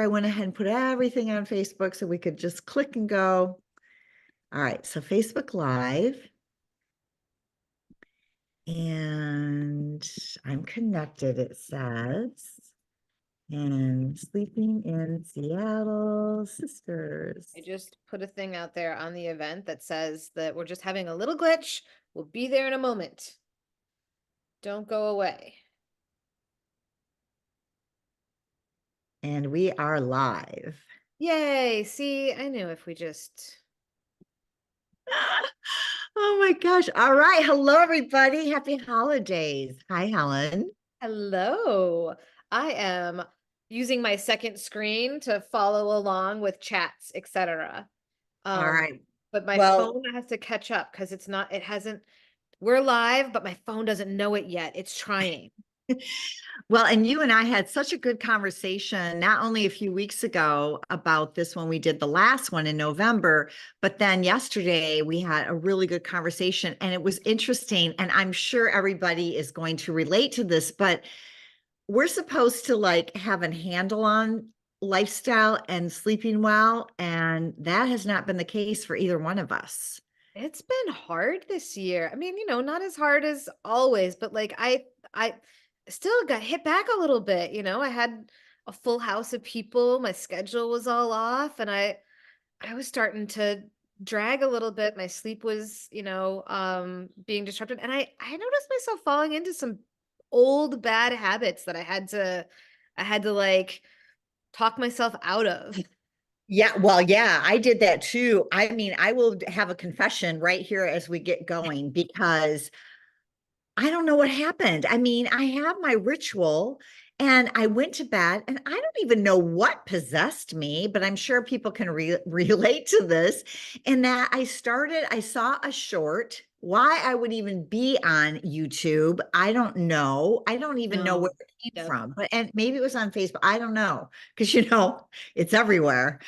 I went ahead and put everything on Facebook so we could just click and go. All right, so Facebook Live. And I'm connected, it says. And sleeping in Seattle, sisters. I just put a thing out there on the event that says that we're just having a little glitch. We'll be there in a moment. Don't go away. And we are live. Yay. See, I knew if we just. Oh my gosh. All right. Hello, everybody. Happy holidays. Hi, Helen. Hello. I am using my second screen to follow along with chats, etc. All right. But my Well, phone has to catch up because it hasn't, we're live, but my phone doesn't know it yet. It's trying. well, and you and I had such a good conversation, not only a few weeks ago about this when we did the last one in November, but then yesterday we had a really good conversation and it was interesting. And I'm sure everybody is going to relate to this, but we're supposed to like have a handle on lifestyle and sleeping well. And that has not been the case for either one of us. It's been hard this year. I mean, not as hard as always, but like I still got hit back a little bit, I had a full house of people, my schedule was all off, and I was starting to drag a little bit. My sleep was, being disrupted, and I noticed myself falling into some old bad habits that I had to like talk myself out of. Yeah, well, yeah, I did that too. I mean, I will have a confession right here as we get going because I don't know what happened. I mean, I have my ritual and I went to bed and I don't even know what possessed me, but I'm sure people can relate to this. And that I saw a short. Why I would even be on YouTube, I don't know. I don't even know where No. it came Yep. from, but and maybe it was on Facebook. I don't know because it's everywhere.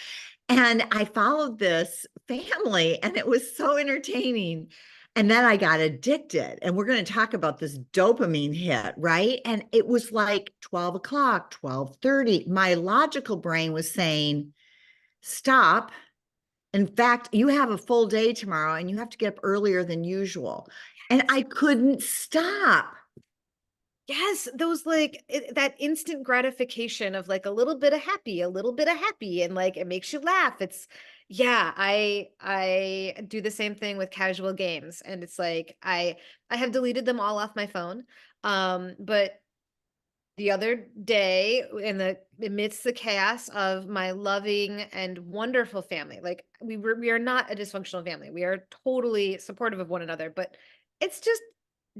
And I followed this family and it was so entertaining. And then I got addicted. And we're going to talk about this dopamine hit, right? And it was like 12 o'clock, 12:30. My logical brain was saying, stop. In fact, you have a full day tomorrow and you have to get up earlier than usual. And I couldn't stop. Yes, those that instant gratification of like a little bit of happy, a little bit of happy, and like it makes you laugh. Yeah, I do the same thing with casual games, and it's like I have deleted them all off my phone. But the other day, in the amidst the chaos of my loving and wonderful family, like we are not a dysfunctional family. We are totally supportive of one another, but it's just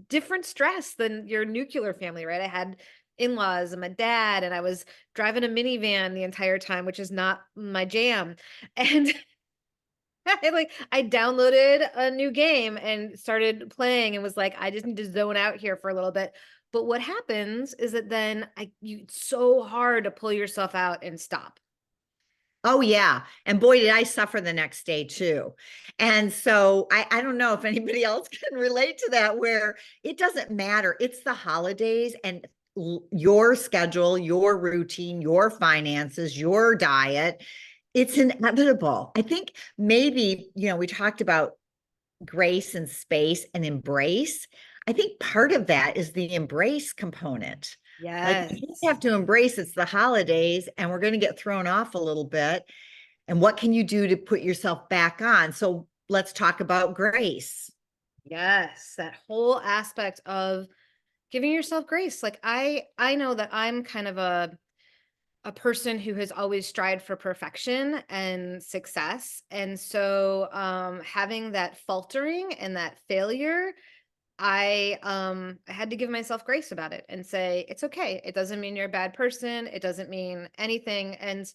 different stress than your nuclear family, right? I had in-laws and my dad, and I was driving a minivan the entire time, which is not my jam. And I downloaded a new game and started playing and was like, I just need to zone out here for a little bit. But what happens is that then it's so hard to pull yourself out and stop. Oh yeah. And boy, did I suffer the next day too. And so I don't know if anybody else can relate to that, where it doesn't matter. It's the holidays and your schedule, your routine, your finances, your diet. It's inevitable. I think maybe, we talked about grace and space and embrace. I think part of that is the embrace component. Like Yes. you just have to embrace it's the holidays and we're going to get thrown off a little bit. And what can you do to put yourself back on? So let's talk about grace. Yes, that whole aspect of giving yourself grace. Like I know that I'm kind of a person who has always strived for perfection and success. And so having that faltering and that failure, I had to give myself grace about it and say it's okay. It doesn't mean you're a bad person. It doesn't mean anything. And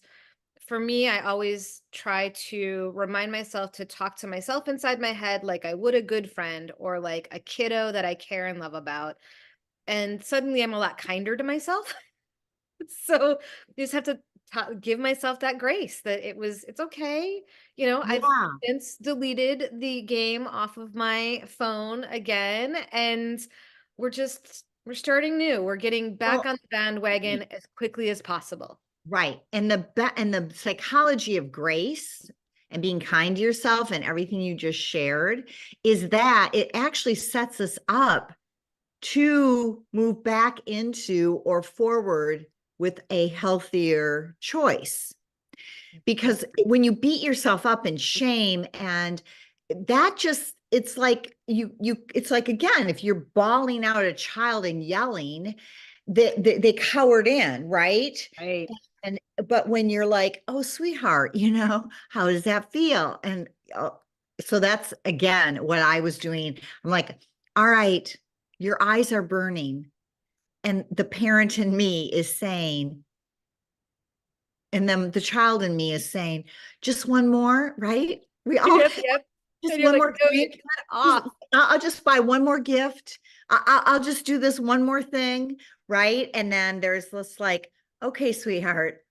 for me, I always try to remind myself to talk to myself inside my head like I would a good friend or like a kiddo that I care and love about. And suddenly I'm a lot kinder to myself. So you just have to give myself that grace that it's okay. I've Yeah. since deleted the game off of my phone again, and we're starting new. We're getting back Well, on the bandwagon as quickly as possible. Right. And the psychology of grace and being kind to yourself and everything you just shared is that it actually sets us up to move back into or forward with a healthier choice. Because when you beat yourself up in shame, and that just, it's like it's like, again, if you're bawling out a child and yelling, they cowered in, right? Right. And but when you're like, oh, sweetheart, how does that feel? And so that's again what I was doing. I'm like, all right, your eyes are burning. And the parent in me is saying, and then the child in me is saying, just one more, right? We all Yep, yep. just And you're one like, more no, you treat. cut off. I'll just buy one more gift. I'll just do this one more thing, right? And then there's this like, okay, sweetheart,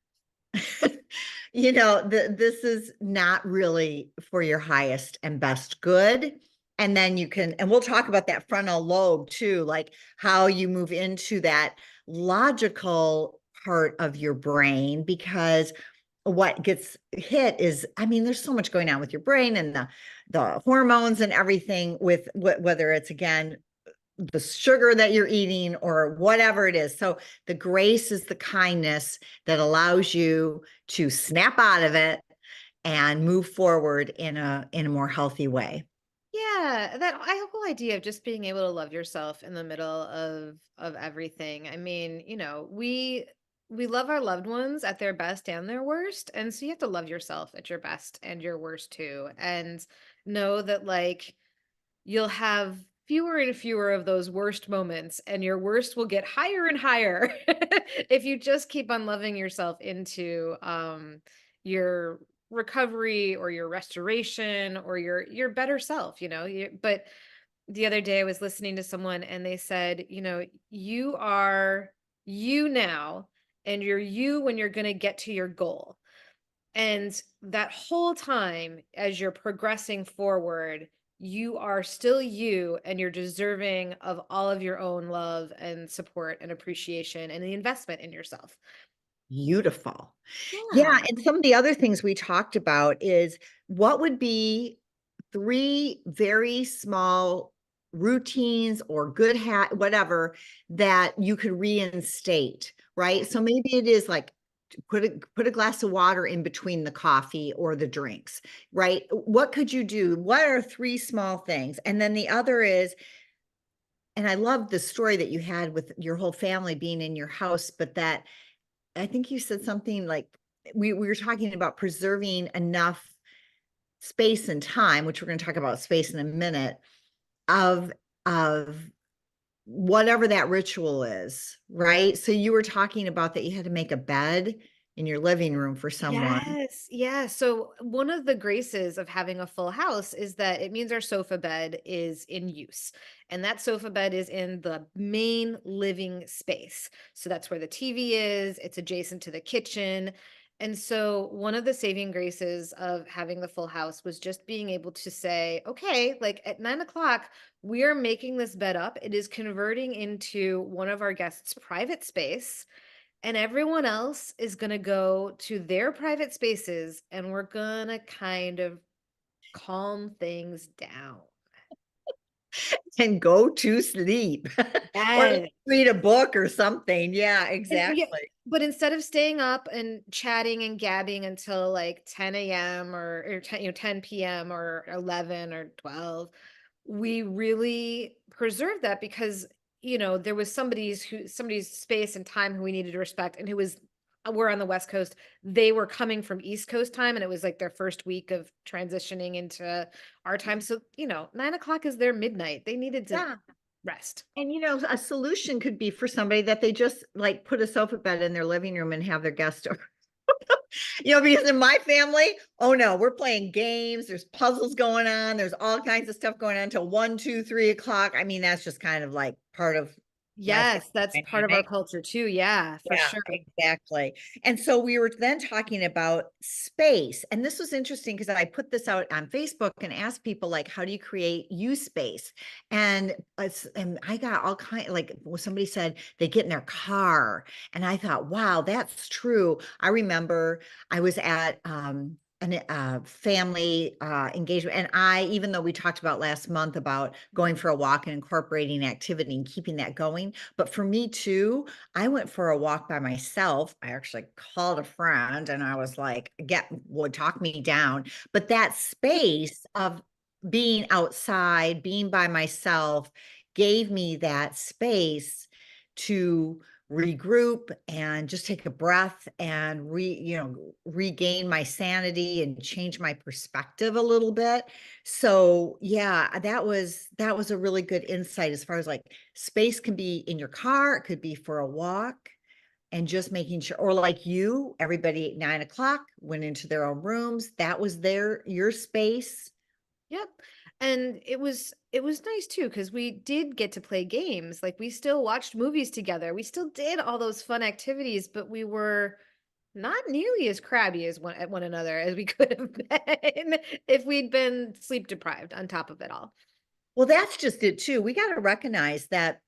this is not really for your highest and best good. And then and we'll talk about that frontal lobe too, like how you move into that logical part of your brain, because what gets hit is, I mean, there's so much going on with your brain and the hormones and everything, with whether it's, again, the sugar that you're eating or whatever it is. So the grace is the kindness that allows you to snap out of it and move forward in a more healthy way. Yeah, that whole idea of just being able to love yourself in the middle of everything. I mean, we love our loved ones at their best and their worst, and so you have to love yourself at your best and your worst too, and know that like you'll have fewer and fewer of those worst moments, and your worst will get higher and higher if you just keep on loving yourself into your recovery or your restoration or your better self, but the other day I was listening to someone and they said, you are you now, and you're you when you're going to get to your goal. And that whole time, as you're progressing forward, you are still you, and you're deserving of all of your own love and support and appreciation and the investment in yourself. Beautiful. Yeah. Yeah. And some of the other things we talked about is, what would be three very small routines or good whatever, that you could reinstate, right? So maybe it is like, put a glass of water in between the coffee or the drinks, right? What could you do? What are three small things? And then the other is, and I love the story that you had with your whole family being in your house, but that, I think you said something like, we were talking about preserving enough space and time, which we're going to talk about space in a minute, of of whatever that ritual is, right? So you were talking about that you had to make a bed in your living room for someone. Yes. Yeah. So one of the graces of having a full house is that it means our sofa bed is in use. And that sofa bed is in the main living space. So that's where the TV is, it's adjacent to the kitchen. And so one of the saving graces of having the full house was just being able to say, okay, like at 9 o'clock, we are making this bed up. It is converting into one of our guests' private space, and everyone else is going to go to their private spaces, and we're going to kind of calm things down. And go to sleep or Yes. read a book or something. Yeah, Yeah, exactly. but instead of staying up and chatting and gabbing until like 10 a.m. or 10 p.m. or 11 or 12, we really preserve that because, there was somebody's space and time who we needed to respect, and who was, we're on the West Coast. They were coming from East Coast time, and it was like their first week of transitioning into our time. So, 9 o'clock is their midnight. They needed to Yeah. rest. And a solution could be for somebody that they just like put a sofa bed in their living room and have their guests over. Because in my family, oh no, we're playing games, there's puzzles going on, there's all kinds of stuff going on until 1, 2, 3 o'clock. I mean, that's just kind of like part of Yes, that's part of our dynamic. culture too. Yeah, for Yeah, sure. exactly. And so we were then talking about space. And this was interesting because I put this out on Facebook and asked people, like, how do you create you space? And I got all kind, like, well, somebody said they get in their car. And I thought, wow, that's true. I remember I was at a family engagement. And even though we talked about last month about going for a walk and incorporating activity and keeping that going, but for me too, I went for a walk by myself. I actually called a friend and I was like, would talk me down. But that space of being outside, being by myself, gave me that space to regroup and just take a breath and regain my sanity and change my perspective a little bit. So yeah, that was a really good insight as far as like space can be in your car, it could be for a walk, and just making sure, or like you, everybody at 9 o'clock went into their own rooms. That was your space. Yep. And it was nice too because we did get to play games. Like we still watched movies together. We still did all those fun activities, but we were not nearly as crabby as one at one another as we could have been if we'd been sleep deprived on top of it all. Well, that's just it too. We got to recognize that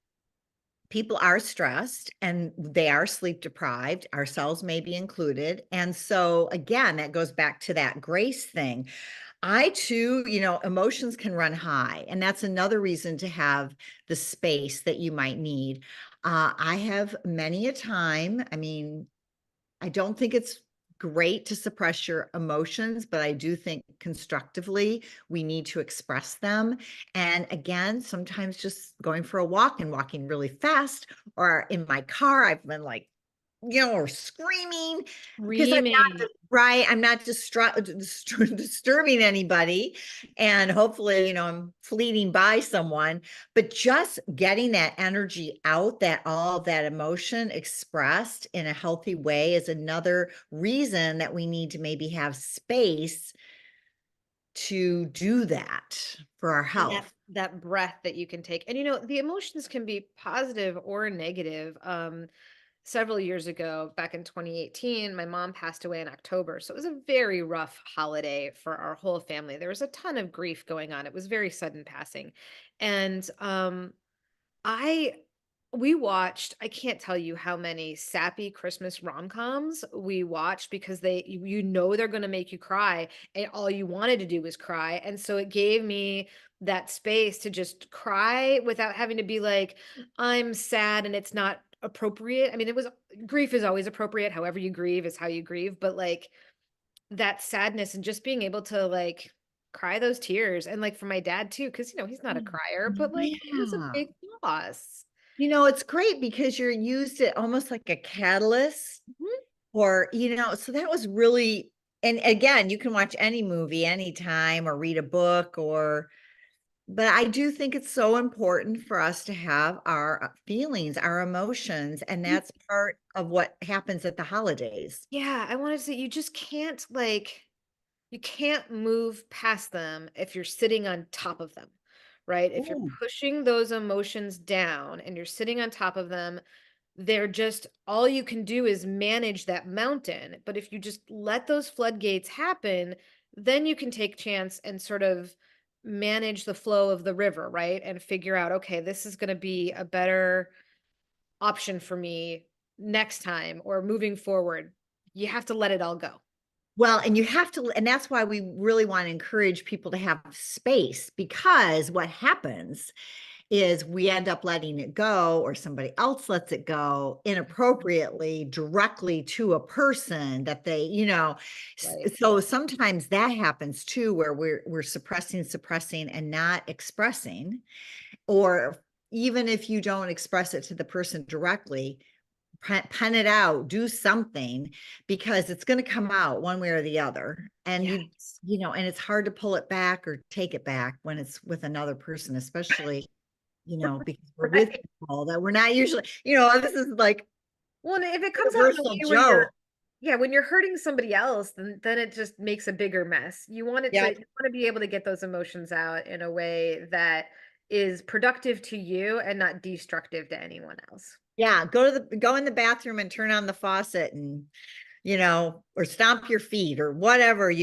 people are stressed and they are sleep deprived, ourselves may be included. And so, again, that goes back to that grace thing. I too, emotions can run high. And that's another reason to have the space that you might need. I have many a time, I mean, I don't think it's great to suppress your emotions, but I do think constructively we need to express them. And again, sometimes just going for a walk and walking really fast, or in my car, I've been like, or screaming because I'm Screaming. not right. I'm not disturbing anybody. And hopefully, I'm fleeting by someone, but just getting that energy out, that all that emotion expressed in a healthy way is another reason that we need to maybe have space to do that for our And that health. that breath that you can take. And the emotions can be positive or negative. Several years ago, back in 2018, my mom passed away in October. So it was a very rough holiday for our whole family. There was a ton of grief going on. It was very sudden passing. And I we watched, I can't tell you how many sappy Christmas rom-coms we watched because they're going to make you cry and all you wanted to do was cry. And so it gave me that space to just cry without having to be like, I'm sad and it's not appropriate. I mean, grief is always appropriate. However you grieve is how you grieve, but like that sadness and just being able to like cry those tears. And like for my dad too, because he's not a crier, but like it was a Yeah. big loss. It's great because you're used it almost like a catalyst. Mhm. Or, so that was really, and again, you can watch any movie anytime or read a book but I do think it's so important for us to have our feelings, our emotions, and that's part of what happens at the holidays. Yeah, I wanted to say you just can't you can't move past them if you're sitting on top of them, right? If you're Ooh. pushing those emotions down and you're sitting on top of them, they're just all you can do is manage that mountain. But if you just let those floodgates happen, then you can take chance and sort of manage the flow of the river, right? And figure out, okay, this is going to be a better option for me next time or moving forward. You have to let it all go. Well, and you have to, and that's why we really want to encourage people to have space, because what happens is we end up letting it go, or somebody else lets it go inappropriately directly to a person that Right. so sometimes that happens too, where we're suppressing and not expressing. Or even if you don't express it to the person directly, pen it out, do something, because it's going to come out one way or the other. And Yes. and it's hard to pull it back or take it back when it's with another person, especially, because we're with Right. people that we're not usually, this is like Well, and if it comes out in a universal way where joke. when you're hurting somebody else, then it just makes a bigger mess. You Yeah. want to be able to get those emotions out in a way that is productive to you and not destructive to anyone else. Yeah, go in the bathroom and turn on the faucet and, or stomp your feet or whatever,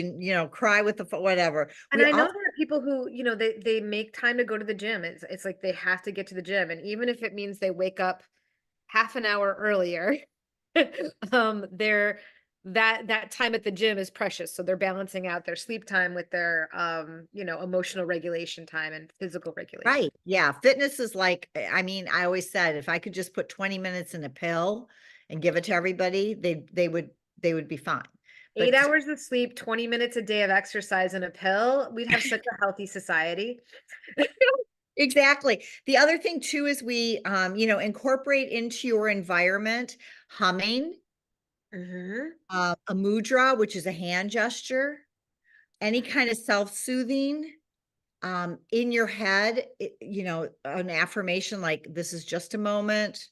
cry with the whatever. And We I know all there are people who, they make time to go to the gym. It's like they have to get to the gym. And even if it means they wake up half an hour earlier, they're that time at the gym is precious. So they're balancing out their sleep time with their emotional regulation time and physical regulation. right. Yeah, fitness is like, I mean, I always said if I could just put 20 minutes in a pill and give it to everybody, they would be fine. Eight But hours of sleep, 20 minutes a day of exercise and a pill, we'd have such a healthy society. exactly. The other thing too is we incorporate into your environment humming, Mhm. a mudra, which is a hand gesture, any kind of self-soothing in your head, an affirmation like this is just a moment,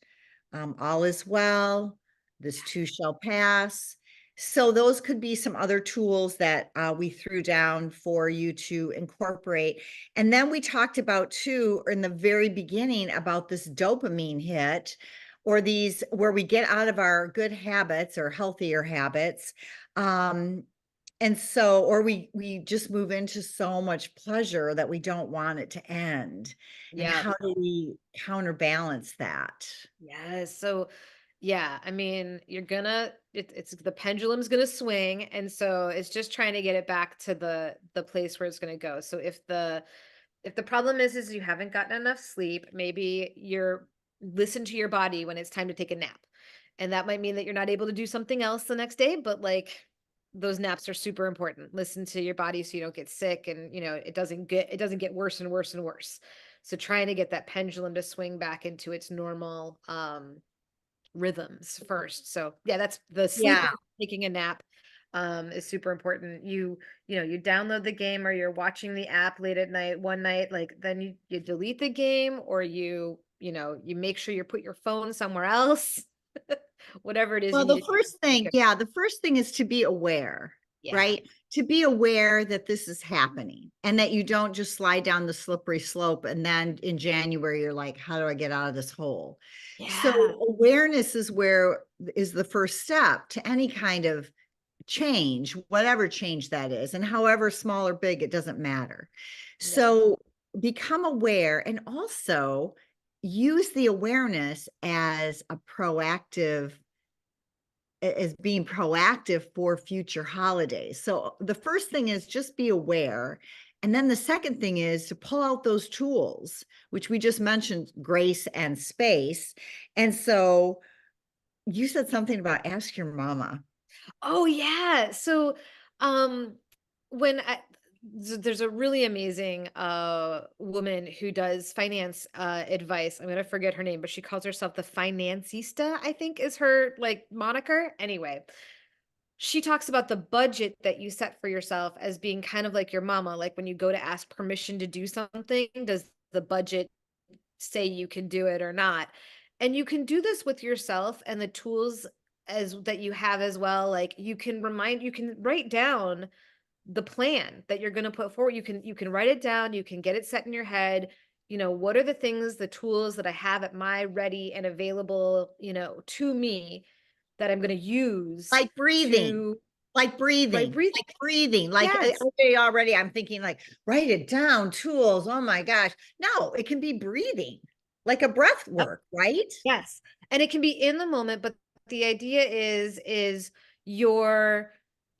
all is well, this too shall pass. So those could be some other tools that we threw down for you to incorporate. And then we talked about too, in the very beginning, about this dopamine hit, or these where we get out of our good habits or healthier habits. Um, and so, or we just move into so much pleasure that we don't want it to end. And Yeah. how do we counterbalance that? Yes. So, yeah, I mean, it's the pendulum's gonna swing, and so it's just trying to get it back to the place where it's gonna go. So if the problem is you haven't gotten enough sleep, maybe you're listen to your body when it's time to take a nap. And that might mean that you're not able to do something else the next day, but like those naps are super important. Listen to your body so you don't get sick and it doesn't get worse and worse and worse. So trying to get that pendulum to swing back into its normal rhythms first. So yeah, that's the sleep, Yeah. taking a nap is super important. You download the game or you're watching the app late at night, one night, like then you delete the game or you make sure you put your phone somewhere else. Whatever it is you Well, need the to do. first thing, yeah, the first thing is to be aware, Yeah. right? To be aware that this is happening and that you don't just slide down the slippery slope. And then in January, you're like, how do I get out of this hole? So Yeah. awareness is the first step to any kind of change, whatever change that is, and however small or big, it doesn't matter. Yeah. So become aware and also use the awareness as a proactive as being proactive for future holidays. So the first thing is just be aware. And then the second thing is to pull out those tools, which we just mentioned, grace and space. And so you said something about ask your mama. Oh yeah. So um when I there's a really amazing woman who does finance advice. I'm gonna forget her name, but she calls herself the financista, I think is her like moniker. Anyway, she talks about the budget that you set for yourself as being kind of like your mama. Like when you go to ask permission to do something, does the budget say you can do it or not? And you can do this with yourself and the tools as that you have as well. Like you can write down the plan that you're going to put forward. You can write it down, you can get it set in your head. What are the things, the tools that I have at my ready and available, to me that I'm going to use Like breathing, to like right breathing, breathe. like breathing, like Yes. okay, already I'm thinking like write it down, tools. Oh my gosh. No, it can be breathing, like a breath work, right? Yes. And it can be in the moment, but the idea is you're,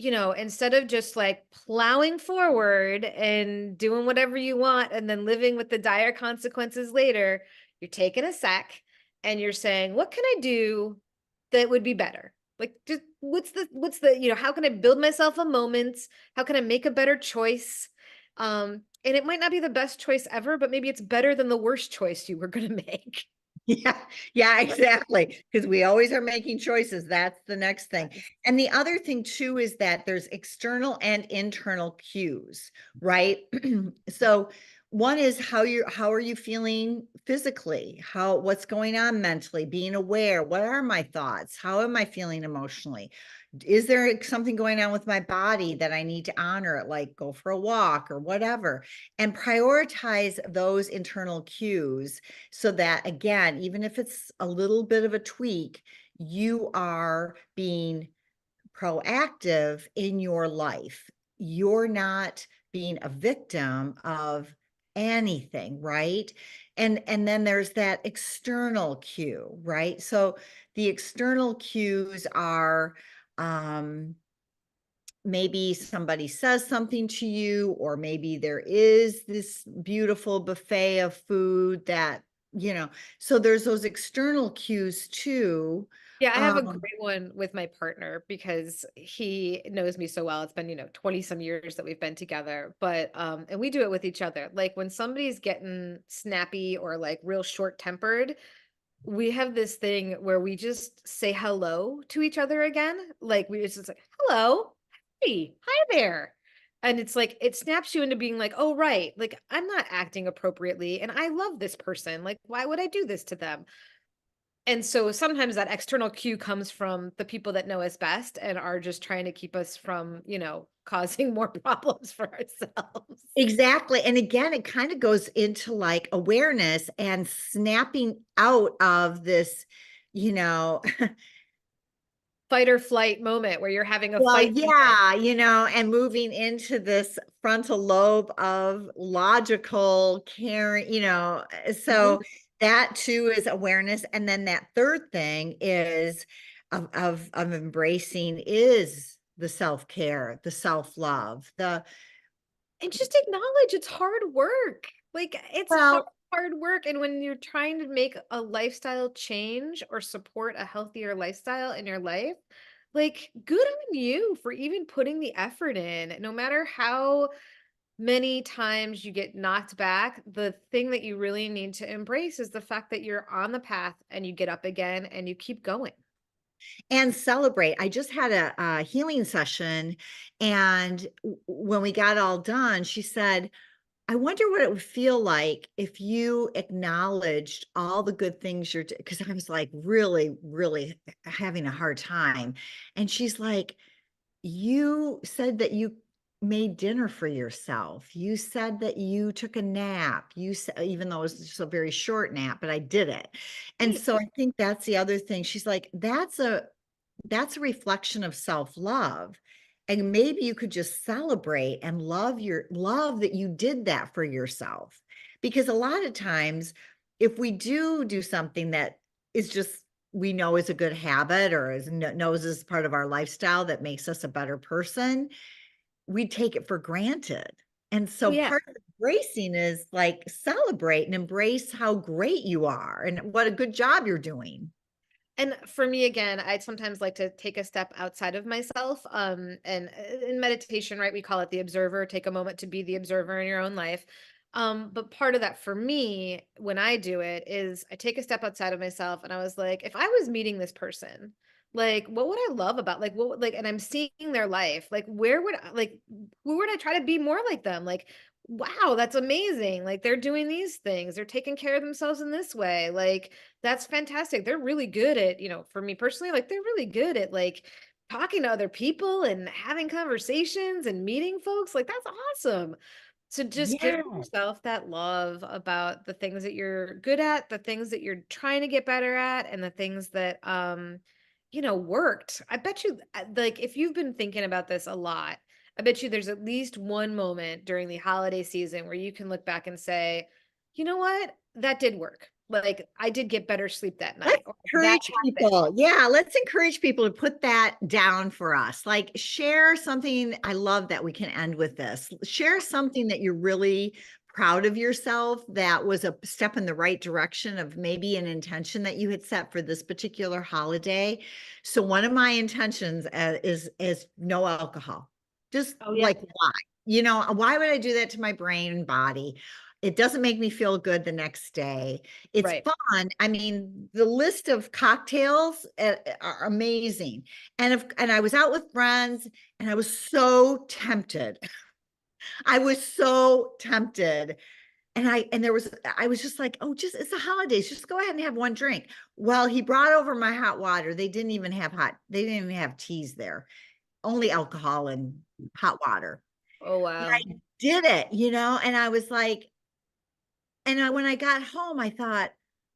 instead of just like plowing forward and doing whatever you want and then living with the dire consequences later, you're taking a sec and you're saying, what can I do that would be better? Like just what's the, how can I build myself a moment? How can I make a better choice? And it might not be the best choice ever, but maybe it's better than the worst choice you were going to make. Yeah, yeah, exactly. Because we always are making choices. That's the next thing. And the other thing too is that there's external and internal cues, right? So one is how are you feeling physically? What's going on mentally? Being aware. What are my thoughts? How am I feeling emotionally? Is there something going on with my body that I need to honor, like go for a walk or whatever? And prioritize those internal cues so that, again, even if it's a little bit of a tweak, you are being proactive in your life. You're not being a victim of anything, right? And then there's that external cue, right? So the external cues are maybe somebody says something to you, or maybe there is this beautiful buffet of food that, so there's those external cues too. Yeah, I have a um great one with my partner because he knows me so well. It's been, 20 some years that we've been together, but and we do it with each other. Like when somebody's getting snappy or like real short-tempered, we have this thing where we just say hello to each other again. Like we just like, hello, hey, hi there. And it's like it snaps you into being like, oh, right, like I'm not acting appropriately and I love this person. Like, why would I do this to them? And so sometimes that external cue comes from the people that know us best and are just trying to keep us from, causing more problems for ourselves. Exactly. And again, it kind of goes into like awareness and snapping out of this, you know, Fight or flight moment where you're having a well, fight moment. yeah, and moving into this frontal lobe of logical caring, Mhm. so that too is awareness. And then that third thing is of embracing is the self-care, the self-love, And just acknowledge it's hard work. Like it's hard, well, hard work. And when you're trying to make a lifestyle change or support a healthier lifestyle in your life, like good on you for even putting the effort in. No matter how many times you get knocked back, the thing that you really need to embrace is the fact that you're on the path and you get up again and you keep going. and celebrate. I just had a healing session, and when we got all done, she said, I wonder what it would feel like if you acknowledged all the good things you're doing. Because I was like really, really having a hard time. And she's like, you said that you made dinner for yourself. You said that you took a nap. You said, even though it was just a very short nap, but I did it. And Right. so I think that's the other thing. She's like, that's a reflection of self-love. And maybe you could just celebrate and love that you did that for yourself. Because a lot of times, if we do something that is just we know is a good habit or knows is part of our lifestyle that makes us a better person, we take it for granted. And Oh, so yeah. part of embracing is like celebrate and embrace how great you are and what a good job you're doing. And for me, again, I'd sometimes like to take a step outside of myself. And in meditation, right, we call it the observer. Take a moment to be the observer in your own life. But part of that for me, when I do it, is I take a step outside of myself, and I was like, if I was meeting this person, like, what would I love about, like, and I'm seeing their life, like, where would I, like, who would I try to be more like them? Like, wow, that's amazing. Like, they're doing these things, they're taking care of themselves in this way. Like, that's fantastic. They're really good at, for me personally, like they're really good at like talking to other people and having conversations and meeting folks. Like that's awesome. So just give Yeah. yourself that love about the things that you're good at, the things that you're trying to get better at, and the things that worked. I bet you like if you've been thinking about this a lot, I bet you there's at least one moment during the holiday season where you can look back and say, you know what? That did work. Like I did get better sleep that Let's night, or that encourage happened. people. Yeah, let's encourage people to put that down for us. Like share something. I love that we can end with this. Share something that you're really proud of yourself that was a step in the right direction of maybe an intention that you had set for this particular holiday. So one of my intentions is no alcohol. Just Oh yeah. like why? Why would I do that to my brain and body? It doesn't make me feel good the next day. It's Right. fun. I mean, the list of cocktails are amazing. And I was out with friends and I was so tempted. I was so tempted I was just like, oh, it's the holidays. Just go ahead and have one drink. Well, he brought over my hot water. They didn't even have teas there, only alcohol and hot water. Oh, But wow. I did it, and I was like, when I got home, I thought,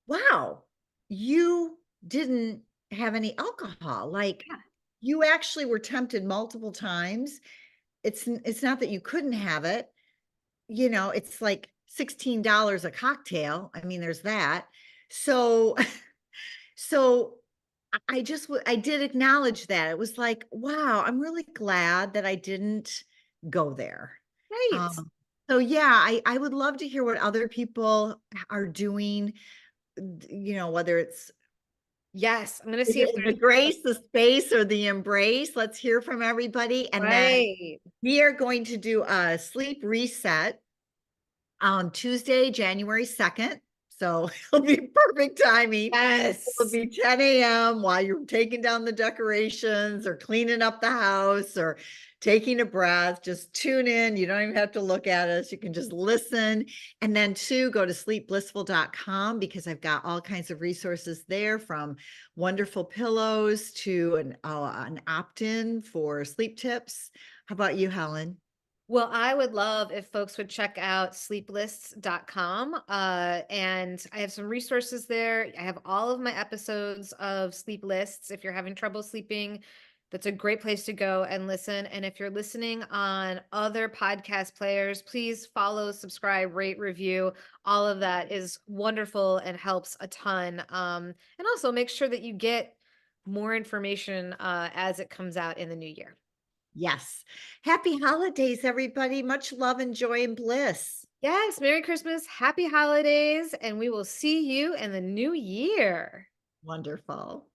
wow, you didn't have any alcohol. Like, Yeah. you actually were tempted multiple times. It's not that you couldn't have it. It's like $16 a cocktail. I mean, there's that. So, so I did acknowledge that. It was like, wow, I'm really glad that I didn't go there. Right. So yeah, I would love to hear what other people are doing, whether it's Yes. I'm gonna see if the there's grace, the space, or the embrace. Let's hear from everybody. And then right. we are going to do a sleep reset on Tuesday, January 2nd. So it'll be perfect timing. It'll Yes. be 10 a.m. while you're taking down the decorations or cleaning up the house or taking a breath. Just tune in. You don't even have to look at us. You can just listen. And then go to sleepblissful.com, because I've got all kinds of resources there, from wonderful pillows to an opt-in for sleep tips. How about you, Helen? Well, I would love if folks would check out sleeplists.com. And I have some resources there. I have all of my episodes of Sleep Lists. If you're having trouble sleeping, that's a great place to go and listen. And if you're listening on other podcast players, please follow, subscribe, rate, review. All of that is wonderful and helps a ton. And also make sure that you get more information as it comes out in the new year. Yes. Happy holidays, everybody. Much love and joy and bliss. Yes, Merry Christmas, Happy Holidays, and we will see you in the new year. Wonderful.